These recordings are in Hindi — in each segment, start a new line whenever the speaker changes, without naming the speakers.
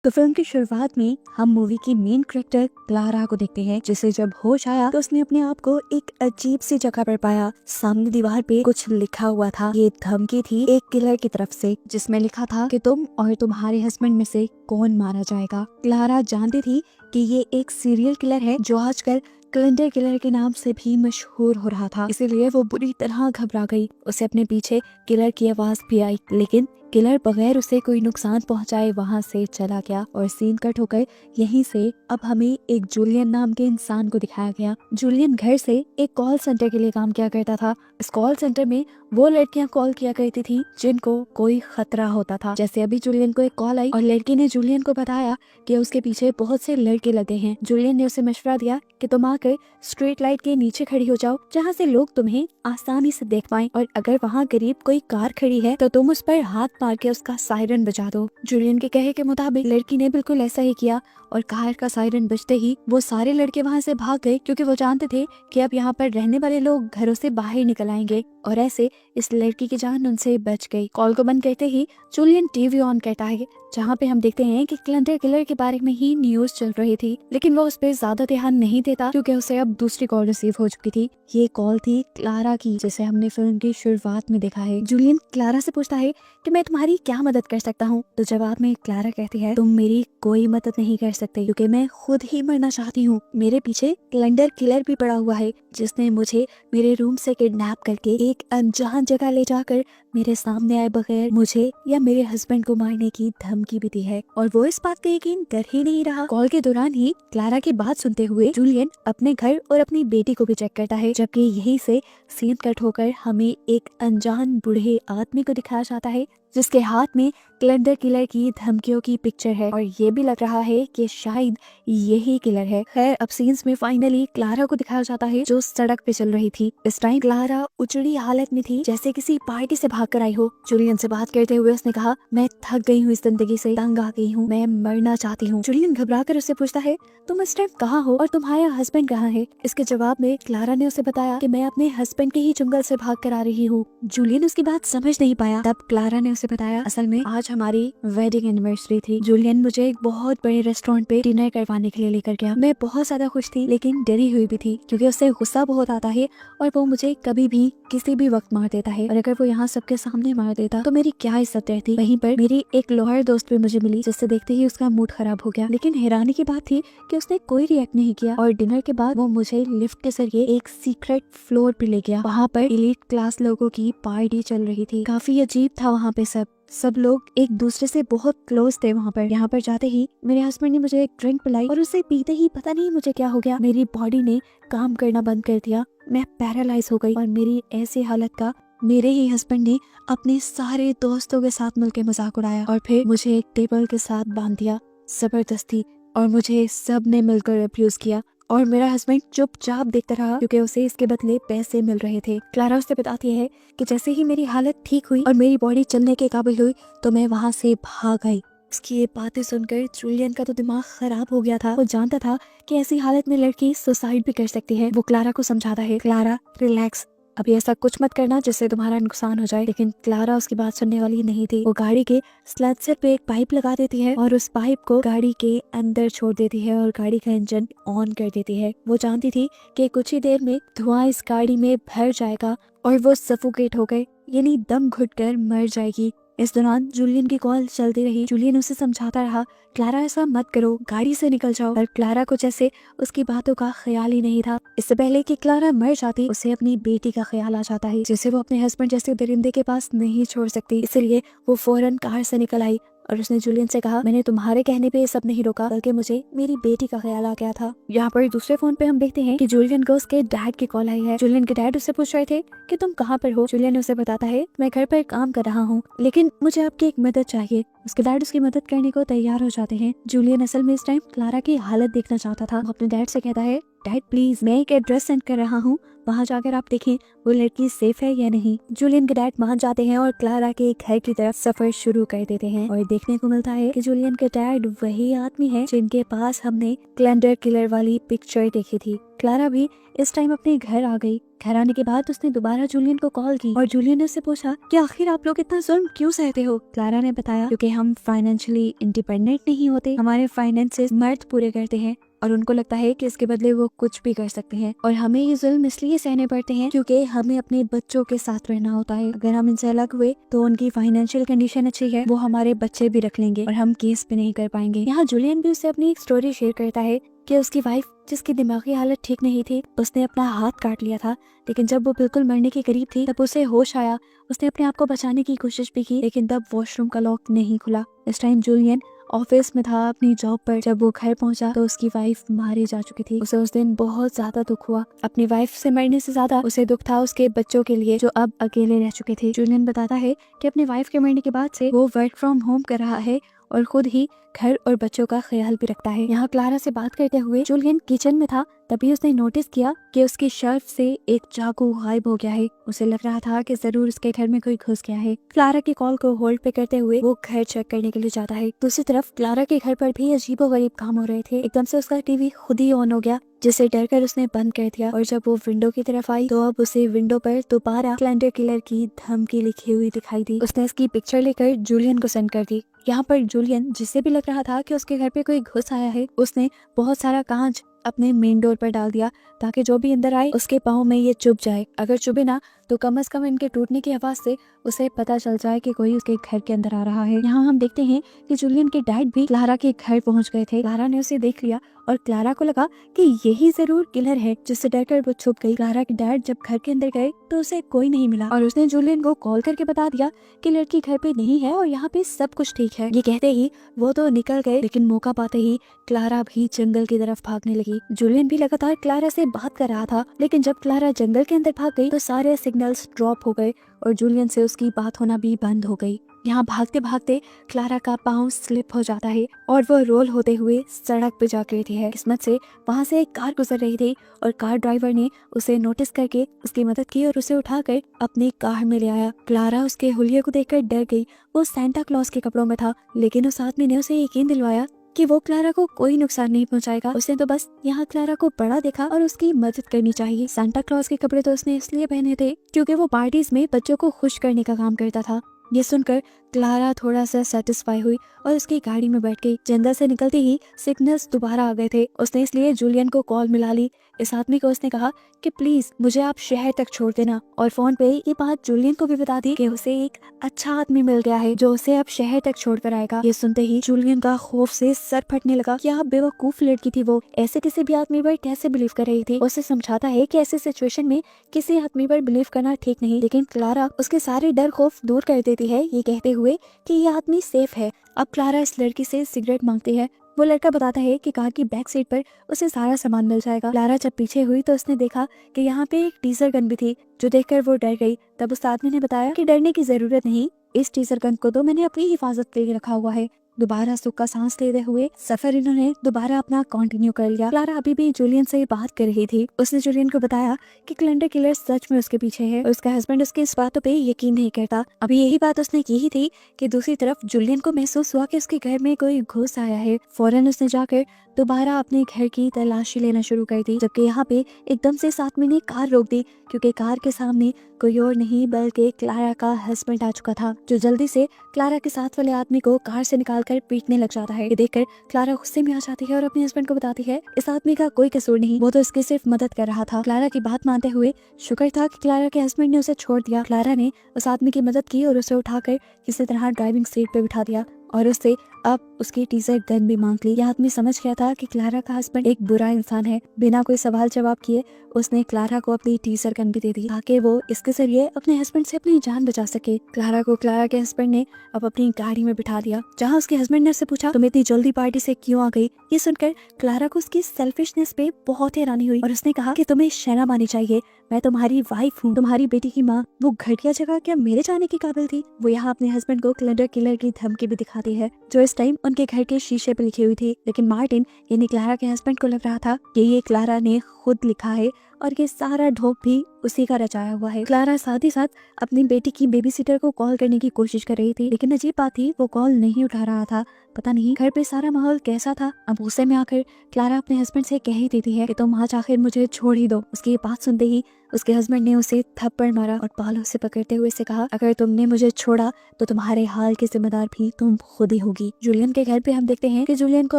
तो फिल्म की शुरुआत में हम मूवी की मेन कैरेक्टर क्लारा को देखते हैं, जिसे जब होश आया तो उसने अपने आप को एक अजीब सी जगह पर पाया। सामने दीवार पे कुछ लिखा हुआ था। ये धमकी थी एक किलर की तरफ से, जिसमें लिखा था कि तुम और तुम्हारे हस्बैंड में से कौन मारा जाएगा। क्लारा जानती थी कि ये एक सीरियल किलर है जो आजकल कैलेंडर किलर के नाम से भी मशहूर हो रहा था। इसीलिए वो बुरी तरह घबरा गई। उसे अपने पीछे किलर की आवाज भी आई, लेकिन किलर बगैर उसे कोई नुकसान पहुंचाए वहां से चला गया। और सीन कट होकर यहीं से अब हमें एक जूलियन नाम के इंसान को दिखाया गया। जूलियन घर से एक कॉल सेंटर के लिए काम किया करता था। इस कॉल सेंटर में वो लड़कियां कॉल किया करती थी जिनको कोई खतरा होता था। जैसे अभी जूलियन को एक कॉल आई और लड़की ने जूलियन को बताया कि उसके पीछे बहुत से लड़के लगे हैं। जूलियन ने उसे मशवरा दिया कि तुम आकर स्ट्रीट लाइट के नीचे खड़ी हो जाओ, जहाँ से लोग तुम्हें आसानी से देख पाएं, और अगर वहाँ करीब कोई कार खड़ी है तो तुम उस पर हाथ मार के उसका सायरन बजा दो। जूलियन के कहे के मुताबिक लड़की ने बिल्कुल ऐसा ही किया और कार का सायरन बजते ही वो सारे लड़के वहाँ से भाग गए, क्योंकि वो जानते थे कि अब यहाँ पर रहने वाले लोग घरों से बाहर निकल आएंगे। और ऐसे इस लड़की की जान उनसे बच गई। कॉल को बंद करते ही जूलियन टीवी ऑन करता है, जहाँ पे हम देखते हैं कि कैलेंडर किलर के बारे में ही न्यूज चल रही थी, लेकिन वो उस पर ज्यादा ध्यान नहीं देता क्योंकि उसे अब दूसरी कॉल रिसीव हो चुकी थी। ये कॉल थी क्लारा की, जिसे हमने फिल्म की शुरुआत में देखा है। जूलियन क्लारा से पूछता है कि मैं तुम्हारी क्या मदद कर सकता हूँ। तो जवाब में क्लारा कहती है, तुम मेरी कोई मदद नहीं कर सकते क्योंकि मैं खुद ही मरना चाहती हूँ। मेरे पीछे कैलेंडर किलर भी पड़ा हुआ है, जिसने मुझे मेरे रूम से किडनैप करके एक अनजान जगह ले जाकर मेरे सामने आए बगैर मुझे या मेरे हस्बैंड को मारने की धमकी भी दी है, और वो इस बात का यकीन कर ही नहीं रहा। कॉल के दौरान ही क्लारा की बात सुनते हुए जूलियन अपने घर और अपनी बेटी को भी चेक करता है, जबकि यहीं से सीन कट होकर हमें एक अनजान बूढ़े आदमी को दिखाया जाता है, जिसके हाथ में कैलेंडर किलर की धमकियों की पिक्चर है, और ये भी लग रहा है कि शायद यही किलर है। खैर, अब सीन्स में फाइनली क्लारा को दिखाया जाता है जो सड़क पे चल रही थी। इस टाइम क्लारा उजड़ी हालत में थी, जैसे किसी पार्टी से भाग कर आई हो। जूलियन से बात करते हुए उसने कहा, मैं थक गई हूँ इस जिंदगी से, तंग आ गई हूँ, मैं मरना चाहती हूँ। जूलियन घबरा कर उससे पूछता है, तुम इस टाइम कहाँ हो और तुम्हारा हस्बैंड कहाँ है? इसके जवाब में क्लारा ने उसे बताया कि मैं अपने हस्बैंड के ही जंगल से भाग कर आ रही हूँ। जूलियन उसकी बात समझ नहीं पाया। तब क्लारा ने उसे बताया, असल में आज हमारी वेडिंग एनिवर्सरी थी। जूलियन मुझे एक बहुत बड़े रेस्टोरेंट पे डिनर करवाने के लिए लेकर गया। मैं बहुत ज्यादा खुश थी, लेकिन डरी हुई भी थी क्योंकि उससे गुस्सा बहुत आता है और वो मुझे कभी भी किसी भी वक्त मार देता है, और अगर वो यहाँ सबके सामने मार देता तो मेरी क्या इज्जत रहती। वहीं पर मेरी एक लॉयर दोस्त भी मुझे मिली, जिससे देखते ही उसका मूड खराब हो गया। लेकिन हैरानी की बात थी कि उसने कोई रिएक्ट नहीं किया, और डिनर के बाद वो मुझे लिफ्ट के जरिए एक सीक्रेट फ्लोर पे ले गया। वहाँ पर एलीट क्लास लोगों की पार्टी चल रही थी। काफी अजीब था वहाँ पे सब लोग एक दूसरे से बहुत क्लोज थे वहाँ पर। यहाँ पर जाते ही मेरे हस्बैंड ने मुझे एक ड्रिंक पिलाई, और उसे पीते ही पता नहीं मुझे क्या हो गया, मेरी बॉडी ने काम करना बंद कर दिया। मैं पैरालाइज हो गई, और मेरी ऐसी हालत का मेरे ही हस्बैंड ने अपने सारे दोस्तों के साथ मिलकर मजाक उड़ाया, और फिर मुझे एक टेबल के साथ बांध दिया जबरदस्ती, और मुझे सब ने मिलकर अब्यूज किया। और मेरा हस्बैंड चुपचाप देखता रहा क्योंकि उसे इसके बदले पैसे मिल रहे थे। क्लारा उससे बताती है कि जैसे ही मेरी हालत ठीक हुई और मेरी बॉडी चलने के काबिल हुई तो मैं वहाँ से भाग आई। उसकी ये बातें सुनकर जूलियन का तो दिमाग खराब हो गया था। वो जानता था कि ऐसी हालत में लड़की सुसाइड भी कर सकती है। वो क्लारा को समझाता है, क्लारा रिलैक्स, अभी ऐसा कुछ मत करना जिससे तुम्हारा नुकसान हो जाए। लेकिन क्लारा उसकी बात सुनने वाली नहीं थी। वो गाड़ी के स्लैचर पे एक पाइप लगा देती है और उस पाइप को गाड़ी के अंदर छोड़ देती है और गाड़ी का इंजन ऑन कर देती है। वो जानती थी कि कुछ ही देर में धुआं इस गाड़ी में भर जाएगा और वो सफोकेट हो गए, यानी दम घुटकर मर जाएगी। इस दौरान जूलियन की कॉल चलती रही। जूलियन उसे समझाता रहा, क्लारा ऐसा मत करो, गाड़ी से निकल जाओ, पर क्लारा को जैसे उसकी बातों का ख्याल ही नहीं था। इससे पहले कि क्लारा मर जाती, उसे अपनी बेटी का ख्याल आ जाता है, जिसे वो अपने हस्बैंड जैसे दरिंदे के पास नहीं छोड़ सकती। इसलिए वो फौरन कार से निकल आई और उसने जूलियन से कहा, मैंने तुम्हारे कहने पे ये सब नहीं रोका, बल्कि मुझे मेरी बेटी का ख्याल आ गया था। यहाँ पर दूसरे फोन पे हम देखते हैं कि जूलियन को उसके डैड की कॉल आई है। जूलियन के डैड उससे पूछ रहे थे कि तुम कहाँ पर हो। जूलियन उसे बताता है, मैं घर पर काम कर रहा हूँ, लेकिन मुझे आपकी एक मदद चाहिए। उसके डैड उसकी मदद करने को तैयार हो जाते हैं। जूलियन असल में इस टाइम क्लारा की हालत देखना चाहता था। वो अपने डैड से कहता है, डैड प्लीज मैं एक एड्रेस सेंड कर रहा हूँ, वहाँ जाकर आप देखें वो लड़की सेफ है या नहीं। जूलियन के डैड मान जाते हैं और क्लारा के घर की तरफ सफर शुरू कर देते हैं और देखने को मिलता है कि जूलियन के डैड वही आदमी है जिनके पास हमने कैलेंडर किलर वाली पिक्चर देखी थी। क्लारा भी इस टाइम अपने घर आ गई। घर आने के बाद उसने दोबारा जूलियन को कॉल की और जूलियन ने उससे पूछा कि आखिर आप लोग इतना जुल्म क्यों सहते हो। क्लारा ने बताया क्योंकि हम फाइनेंशियली इंडिपेंडेंट नहीं होते, हमारे फाइनेंसेस मर्द पूरे करते हैं और उनको लगता है कि इसके बदले वो कुछ भी कर सकते हैं और हमें ये जुल्म इसलिए सहने पड़ते हैं क्योंकि हमें अपने बच्चों के साथ रहना होता है। अगर हम इनसे अलग हुए तो उनकी फाइनेंशियल कंडीशन अच्छी है, वो हमारे बच्चे भी रख लेंगे और हम केस भी नहीं कर पाएंगे। यहाँ जूलियन भी उससे अपनी एक स्टोरी शेयर करता है कि उसकी वाइफ जिसकी दिमागी हालत ठीक नहीं थी, उसने अपना हाथ काट लिया था, लेकिन जब वो बिल्कुल मरने के करीब थी तब उसे होश आया। उसने अपने आप को बचाने की कोशिश भी की, लेकिन तब वॉशरूम का लॉक नहीं खुला। इस टाइम जूलियन ऑफिस में था अपनी जॉब पर। जब वो घर पहुंचा तो उसकी वाइफ मारी जा चुकी थी। उसे उस दिन बहुत ज्यादा दुख हुआ। अपनी वाइफ से मरने से ज्यादा उसे दुख था उसके बच्चों के लिए जो अब अकेले रह चुके थे। जूलियन बताता है कि अपनी वाइफ के मरने के बाद से वो वर्क फ्रॉम होम कर रहा है और खुद ही घर और बच्चों का ख्याल भी रखता है। यहाँ क्लारा से बात करते हुए जूलियन किचन में था, तभी उसने नोटिस किया कि उसकी शेल्फ से एक चाकू गायब हो गया है। उसे लग रहा था कि जरूर उसके घर में कोई घुस गया है। क्लारा की कॉल को होल्ड पे करते हुए वो घर चेक करने के लिए जाता है। दूसरी तरफ क्लारा के घर पर भी अजीबोगरीब काम हो रहे थे। एकदम से उसका टीवी खुद ही ऑन हो गया, जिसे डरकर उसने बंद कर दिया और जब वो विंडो की तरफ आई तो अब उसे विंडो पर दोबारा कैलेंडर किलर की धमकी लिखी हुई दिखाई दी। उसने इसकी पिक्चर लेकर जूलियन को सेंड कर दी। यहाँ पर जूलियन, जिसे भी लग रहा था कि उसके घर पे कोई घुस आया है, उसने बहुत सारा कांच अपने मेन डोर पर डाल दिया ताकि जो भी अंदर आए उसके पाँव में ये चुभ जाए। अगर चुभे ना तो कम से कम इनके टूटने की आवाज से उसे पता चल जाए कि कोई उसके घर के अंदर आ रहा है। यहाँ हम देखते हैं कि जूलियन के डैड भी क्लारा के घर पहुंच गए थे। क्लारा ने उसे देख लिया और क्लारा को लगा कि यही जरूर किलर है, जिससे डरकर वो छुप गई। क्लारा के डैड जब घर के अंदर गए तो उसे कोई नहीं मिला और उसने जूलियन को कॉल करके बता दिया कि लड़की घर पे नहीं है और यहाँ पे सब कुछ ठीक है। ये कहते ही वो तो निकल गए, लेकिन मौका पाते ही क्लारा भी जंगल की तरफ भागने लगी। जूलियन भी लगातार क्लारा से बात कर रहा था, लेकिन जब क्लारा जंगल के अंदर भाग गई तो सारे सिग्नल्स ड्रॉप हो गए और जूलियन से उसकी बात होना भी बंद हो गई। यहाँ भागते भागते क्लारा का पाँव स्लिप हो जाता है और वो रोल होते हुए सड़क पे जा गिरती है। किस्मत से वहाँ से एक कार गुजर रही थी और कार ड्राइवर ने उसे नोटिस करके उसकी मदद की और उसे उठाकर अपनी कार में ले आया। क्लारा उसके हुलिये को देखकर डर गई। वो सेंटा क्लॉज के कपड़ों में था, लेकिन उस आदमी ने उसे यकीन दिलवाया कि वो क्लारा को कोई नुकसान नहीं पहुंचाएगा। उसने तो बस यहाँ क्लारा को बड़ा देखा और उसकी मदद करनी चाहिए। सांता क्लॉज के कपड़े तो उसने इसलिए पहने थे क्योंकि वो पार्टीज में बच्चों को खुश करने का काम करता था। ये सुनकर क्लारा थोड़ा सा सेटिस्फाई हुई और उसकी गाड़ी में बैठ गई। जंगल से निकलते ही सिग्नल्स दोबारा आ गए थे। उसने इसलिए जूलियन को कॉल मिला ली। इस आदमी को उसने कहा कि प्लीज मुझे आप शहर तक छोड़ देना और फोन पे ये बात जूलियन को भी बता दी कि उसे एक अच्छा आदमी मिल गया है जो उसे अब शहर तक छोड़ कर आएगा। ये सुनते ही जूलियन का खौफ से सर फटने लगा। क्या बेवकूफ लड़की थी वो, ऐसे किसी भी आदमी पर कैसे बिलीव कर रही थी। उसे समझाता है कि ऐसे सिचुएशन में किसी आदमी पर बिलीव करना ठीक नहीं, लेकिन क्लारा उसके सारे डर खौफ दूर कर देती है ये कहते हुए कि ये आदमी सेफ है। अब क्लारा इस लड़की से सिगरेट मांगती है। वो लड़का बताता है कि कार की बैक सीट पर उसे सारा सामान मिल जाएगा। क्लारा जब पीछे हुई तो उसने देखा कि यहाँ पे एक टीजर गन भी थी, जो देखकर वो डर गई। तब उस आदमी ने बताया कि डरने की जरूरत नहीं, इस टीजर गन को तो मैंने अपनी हिफाजत के लिए रखा हुआ है। दोबारा सुख का सांस लेते हुए सफर इन्होंने दोबारा अपना कंटिन्यू कर लिया। क्लारा अभी भी जूलियन से बात कर रही थी। उसने जूलियन को बताया कि कैलेंडर किलर सच में उसके पीछे है और उसका हस्बैंड उसकी इस बातों पे यकीन नहीं करता। अभी यही बात उसने की ही थी कि दूसरी तरफ जूलियन को महसूस हुआ कि उसके घर में कोई घुस आया है। फौरन उसने जाकर दोबारा अपने घर की तलाशी लेना शुरू कर दी, जबकि यहाँ पे एकदम से इस आदमी ने कार रोक दी क्योंकि कार के सामने कोई और नहीं बल्कि क्लारा का हस्बैंड आ चुका था, जो जल्दी से क्लारा के साथ वाले आदमी को कार से निकालकर पीटने लग जाता है। ये देखकर क्लारा गुस्से में आ जाती है और अपने हस्बैंड को बताती है इस आदमी का कोई कसूर नहीं, वो तो इसकी सिर्फ मदद कर रहा था। क्लारा की बात मानते हुए शुक्र था कि क्लारा के हस्बैंड ने उसे छोड़ दिया। क्लारा ने उस आदमी की मदद की और उसे उठाकर किसी तरह ड्राइविंग सीट पे बिठा दिया और उससे अब उसकी टीजर गन भी मांग ली। यह आदमी समझ गया था कि क्लारा का हस्बैंड एक बुरा इंसान है। बिना कोई सवाल जवाब किए उसने क्लारा को अपनी टीजर गन भी दे दी ताकि वो इसके जरिए अपने हस्बैंड से अपनी जान बचा सके। क्लारा को क्लारा के हस्बैंड ने अब अपनी गाड़ी में बिठा दिया, जहाँ उसके हस्बैंड ने उससे पूछा तुम इतनी जल्दी पार्टी से क्यों आ गई। ये सुनकर क्लारा को उसकी सेल्फिशनेस पे बहुत हैरानी हुई और उसने कहा कि तुम्हें शर्म आनी चाहिए, मैं तुम्हारी वाइफ हूँ, तुम्हारी बेटी की माँ। वो घटिया जगह क्या मेरे जाने की काबिल थी। वो यहाँ अपने हस्बैंड को कैलेंडर किलर की धमकी भी दिखाती है, जो इस उस टाइम उनके घर के शीशे पे लिखी हुई थी, लेकिन मार्टिन यानी क्लारा के हस्बैंड को लग रहा था कि ये क्लारा ने खुद लिखा है और ये सारा ढोप भी उसी का रचाया हुआ है। क्लारा साथ ही साथ अपनी बेटी की बेबी सिटर को कॉल करने की कोशिश कर रही थी, लेकिन अजीब बात थी वो कॉल नहीं उठा रहा था। पता नहीं घर पे सारा माहौल कैसा था। अब गुस्से में आकर क्लारा अपने हस्बैंड से कह ही देती है कि तुम आज आखिर मुझे छोड़ ही दो। उसकी ये बात सुनते ही उसके हस्बैंड ने उसे थप्पड़ मारा और बालों से पकड़ते हुए से कहा, अगर तुमने मुझे छोड़ा तो तुम्हारे हाल की जिम्मेदार भी तुम खुद ही होगी। जूलियन के घर पे हम देखते हैं कि जूलियन को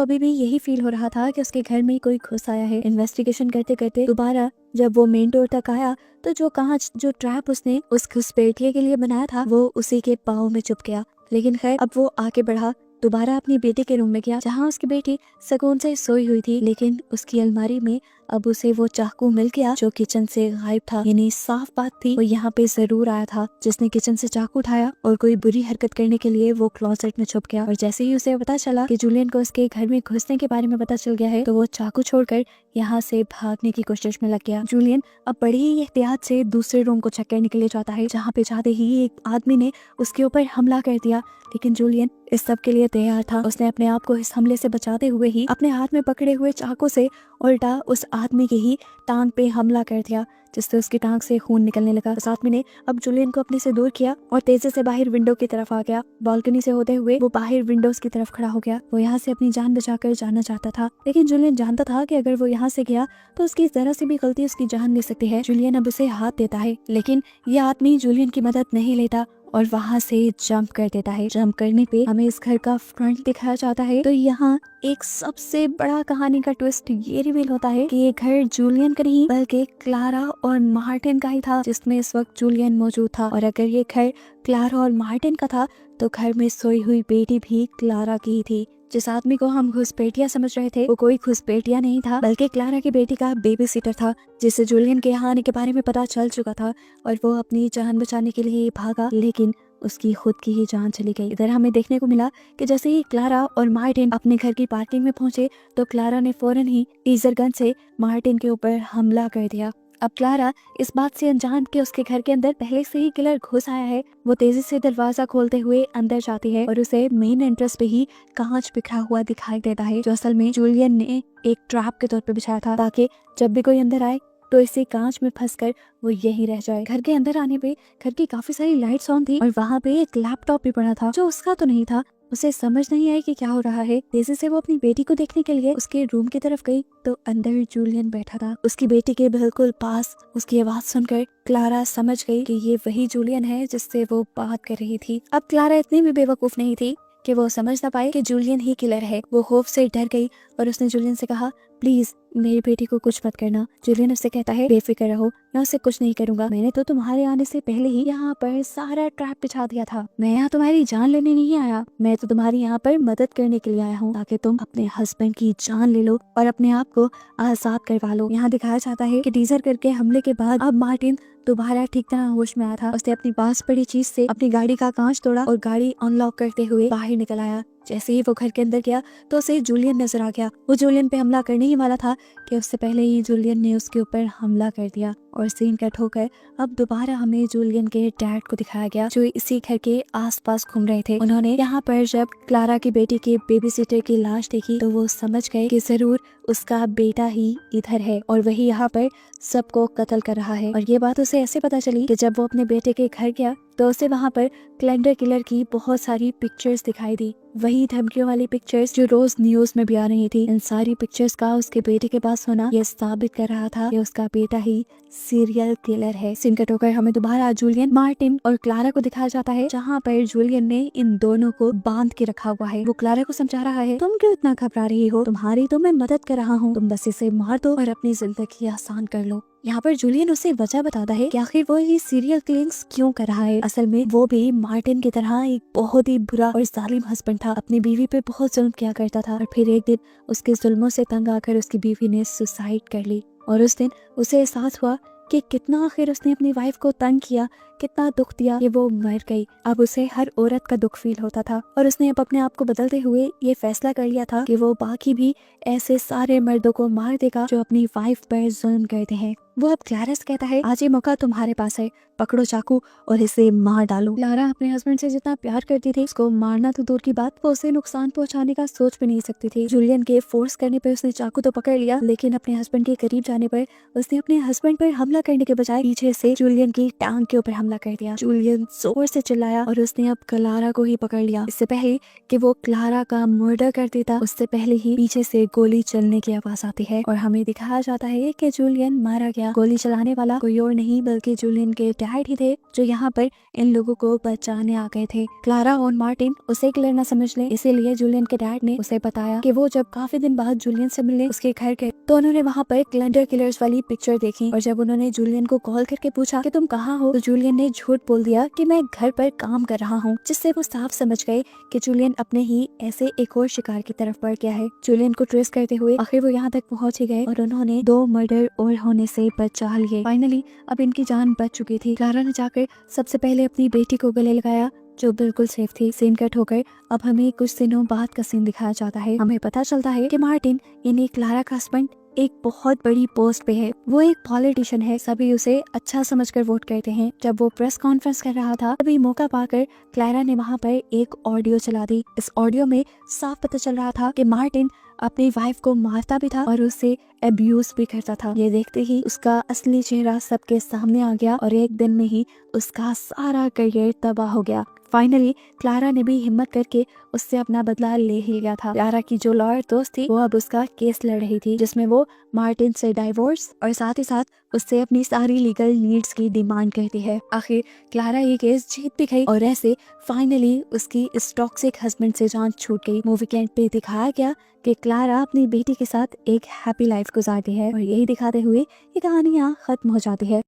अभी भी यही फील हो रहा था कि उसके घर में कोई घुस आया है। इन्वेस्टिगेशन करते करते दोबारा जब वो मेन डोर तक आया तो जो कांच जो ट्रैप उसने उस घुसपैठिए के लिए बनाया था वो उसी के पाँव में चुप गया। लेकिन खैर अब वो आगे बढ़ा, दोबारा अपनी बेटी के रूम में गया जहाँ उसकी बेटी सुकून से सोई हुई थी, लेकिन उसकी अलमारी में अब उसे वो चाकू मिल गया जो किचन से गायब था। यानी साफ बात थी वो यहाँ पे जरूर आया था जिसने किचन से चाकू उठाया और कोई बुरी हरकत करने के लिए वो क्लोसेट में छुप गया। और जैसे ही उसे पता चला कि जूलियन को उसके घर में घुसने के बारे में पता चल गया है तो वो चाकू छोड़कर यहाँ से भागने की कोशिश में लग गया। जूलियन अब बड़ी ही एहतियात से दूसरे रूम को चेक करने के लिए जाता है जहाँ पे जाते ही एक आदमी ने उसके ऊपर हमला कर दिया, लेकिन जूलियन इस सब के लिए तैयार था। उसने अपने आप को इस हमले से बचाते हुए ही अपने हाथ में पकड़े हुए चाकू से उल्टा उस आदमी की ही टांग पे हमला कर दिया, जिससे उसकी टांग से खून निकलने लगा। उस आदमी ने अब जूलियन को अपने से दूर किया और तेजी से बाहर विंडो की तरफ आ गया। बालकनी से होते हुए वो बाहर विंडोज की तरफ खड़ा हो गया। वो यहाँ से अपनी जान बचाकर जाना चाहता था, लेकिन जूलियन जानता था कि अगर वो यहाँ से गया तो उसकी जरा सी भी गलती उसकी जान ले सकती है। जूलियन अब उसे हाथ देता है, लेकिन ये आदमी जूलियन की मदद नहीं लेता और वहाँ से जंप कर देता है। जंप करने पे हमें इस घर का फ्रंट दिखाया जाता है तो यहाँ एक सबसे बड़ा कहानी का ट्विस्ट ये रिवील होता है कि ये घर जूलियन का नहीं बल्कि क्लारा और मार्टिन का ही था जिसमें इस वक्त जूलियन मौजूद था। और अगर ये घर क्लारा और मार्टिन का था तो घर में सोई हुई बेटी भी क्लारा की ही थी। जिस आदमी को हम घुसपैठिया समझ रहे थे वो कोई घुसपैठिया नहीं था बल्कि क्लारा की बेटी का बेबी सिटर था, जिसे जूलियन के यहाँ आने के बारे में पता चल चुका था और वो अपनी जान बचाने के लिए भागा, लेकिन उसकी खुद की ही जान चली गई। इधर हमें देखने को मिला कि जैसे ही क्लारा और मार्टिन अपने घर की पार्किंग में पहुंचे तो क्लारा ने फौरन ही टीजर गन से मार्टिन के ऊपर हमला कर दिया। अब क्लारा इस बात से अनजान कि उसके घर के अंदर पहले से ही किलर घुस आया है, वो तेजी से दरवाजा खोलते हुए अंदर जाती है और उसे मेन एंट्रेंस पे ही कांच बिखरा हुआ दिखाई देता है, जो असल में जूलियन ने एक ट्रैप के तौर पे बिछाया था ताकि जब भी कोई अंदर आए तो इसे कांच में फंसकर वो यही रह जाए। घर के अंदर आने पे घर की काफी सारी लाइट्स ऑन थी और वहाँ पे एक लैपटॉप भी पड़ा था जो उसका तो नहीं था। उसे समझ नहीं आई कि क्या हो रहा है। तेजी से वो अपनी बेटी को देखने के लिए उसके रूम की तरफ गई तो अंदर जूलियन बैठा था। उसकी बेटी के बिल्कुल पास उसकी आवाज सुनकर क्लारा समझ गई कि ये वही जूलियन है जिससे वो बात कर रही थी। अब क्लारा इतनी भी बेवकूफ नहीं थी कि वो समझ ना पाए कि जूलियन ही किलर है। वो खौफ से डर गई और उसने जूलियन से कहा, प्लीज मेरी बेटी को कुछ मत करना। जूलियन उससे कहता है, बेफिक्र रहो, मैं उससे कुछ नहीं करूंगा। मैंने तो तुम्हारे आने से पहले ही यहाँ पर सारा ट्रैप बिछा दिया था। मैं यहाँ तुम्हारी जान लेने नहीं आया, मैं तो तुम्हारी यहाँ पर मदद करने के लिए आया हूँ ताकि तुम अपने हस्बैंड की जान ले लो और अपने आप को आजाद करवा लो। यहाँ दिखाया जाता है कि टीजर करके हमले के बाद अब मार्टिन दोबारा ठीक तरह होश में आया था। उसने अपनी पास पड़ी चीज से अपनी गाड़ी का कांच तोड़ा और गाड़ी अनलॉक करते हुए बाहर निकल आया। जैसे ही वो घर के अंदर गया तो उसे जूलियन नजर आ गया। वो जूलियन पे हमला करने ही वाला था कि उससे पहले ही जूलियन ने उसके ऊपर हमला कर दिया और सीन कट होकर अब दोबारा हमें जूलियन के डैड को दिखाया गया जो इसी घर के आसपास घूम रहे थे। उन्होंने यहाँ पर जब क्लारा की बेटी के बेबी सिटर की लाश देखी तो वो समझ गए कि जरूर उसका बेटा ही इधर है और वही यहाँ पर सबको कत्ल कर रहा है। और ये बात उसे ऐसे पता चली कि जब वो अपने बेटे के घर गया तो उसे वहाँ पर कैलेंडर किलर की बहुत सारी पिक्चर्स दिखाई दी, वही धमकियों वाली पिक्चर्स जो रोज न्यूज में भी आ रही थी। इन सारी पिक्चर्स का उसके बेटे के पास होना ये साबित कर रहा था कि उसका बेटा ही सीरियल किलर है। सीन कट होकर हमें दोबारा जूलियन, मार्टिन और क्लारा को दिखाया जाता है जहाँ पर जूलियन ने इन दोनों को बांध के रखा हुआ है। वो क्लारा को समझा रहा है, तुम क्यों इतना घबरा रही हो, तुम्हारी तो मैं मदद कर रहा हूँ, तुम बस इसे मार दो और अपनी जिंदगी आसान कर लो। यहाँ पर जूलियन उसे वजह बताता है कि आखिर वो ये सीरियल किलिंग्स क्यों कर रहा है। असल में वो भी मार्टिन की तरह एक बहुत ही बुरा और जालिम हस्बैंड था, अपनी बीवी पे बहुत जुल्म किया करता था और फिर एक दिन उसके जुल्मों से तंग आकर उसकी बीवी ने सुसाइड कर ली और उस दिन उसे एहसास हुआ कि कितना आखिर उसने अपनी वाइफ को तंग किया कितना दुख दिया कि वो मर गई। अब उसे हर औरत का दुख फील होता था और उसने अब अपने आप को बदलते हुए ये फैसला कर लिया था कि वो बाकी भी ऐसे सारे मर्दों को मार देगा जो अपनी वाइफ पर जुल्म करते हैं। वो अब क्लारा से कहता है, आज ये मौका तुम्हारे पास है, पकड़ो चाकू और इसे मार डालो। क्लारा अपने हस्बैंड से जितना प्यार करती थी, उसको मारना तो दूर की बात, वो उसे नुकसान पहुंचाने का सोच भी नहीं सकती थी। जूलियन के फोर्स करने पर उसने चाकू तो पकड़ लिया, लेकिन अपने हस्बैंड के करीब जाने पर उसने अपने हस्बैंड पर हमला करने के बजाय पीछे से जूलियन की टांग के ऊपर हमला कर दिया। जूलियन जोर से चिल्लाया और उसने अब क्लारा को ही पकड़ लिया। इससे पहले कि वो क्लारा का मर्डर कर देता, उससे पहले ही पीछे से गोली चलने की आवाज आती है और हमें दिखाया जाता है कि जूलियन मारा गया। गोली चलाने वाला कोई और नहीं बल्कि जूलियन के डैड ही थे, जो यहाँ पर इन लोगों को बचाने आ गए थे। क्लारा और मार्टिन उसे किलर न समझ ले, इसीलिए जूलियन के डैड ने उसे बताया कि वो जब काफी दिन बाद जूलियन से मिलने उसके घर गए तो उन्होंने वहाँ पर कैलेंडर किलर्स वाली पिक्चर देखी और जब उन्होंने जूलियन को कॉल करके पूछा कि तुम कहाँ हो, तो जूलियन ने झूठ बोल दिया कि मैं घर पर काम कर रहा हूँ, जिससे वो साफ समझ गए कि जूलियन अपने ही ऐसे एक और शिकार की तरफ बढ़ गया है। जूलियन को ट्रेस करते हुए आखिर वो यहाँ तक पहुँच ही गए और उन्होंने 2 मर्डर और होने से बचा लिए। फाइनली अब इनकी जान बच चुकी थी। क्लारा ने जाकर सबसे पहले अपनी बेटी को गले लगाया, जो बिल्कुल सेफ थी। सीन कट होकर अब हमें कुछ दिनों बाद का सीन दिखाया जाता है। हमें पता चलता है कि मार्टिन यानी क्लारा का हस्बैंड एक बहुत बड़ी पोस्ट पे है। वो एक पॉलिटिशियन है, सभी उसे अच्छा समझकर वोट करते हैं। जब वो प्रेस कॉन्फ्रेंस कर रहा था, तभी मौका पाकर क्लारा ने वहाँ पर एक ऑडियो चला दी। इस ऑडियो में साफ पता चल रहा था कि मार्टिन अपनी वाइफ को मारता भी था और उससे अब्यूज भी करता था। ये देखते ही उसका असली चेहरा सबके सामने आ गया और एक दिन में ही उसका सारा करियर तबाह हो गया। फाइनली क्लारा ने भी हिम्मत करके उससे अपना बदला ले ही लिया था। क्लारा की जो लॉयर दोस्त थी वो अब उसका केस लड़ रही थी, जिसमें वो मार्टिन से डाइवोर्स और साथ ही साथ उससे अपनी सारी लीगल नीड्स की डिमांड करती है। आखिर क्लारा ये केस जीत भी गई और ऐसे फाइनली उसकी इस टॉक्सिक हस्बैंड से जान छूट गई। मूवी के एंड पे दिखाया गया कि क्लारा अपनी बेटी के साथ एक हैप्पी लाइफ गुजारती है और यही दिखाते हुए ये कहानी यहाँ खत्म हो जाती है।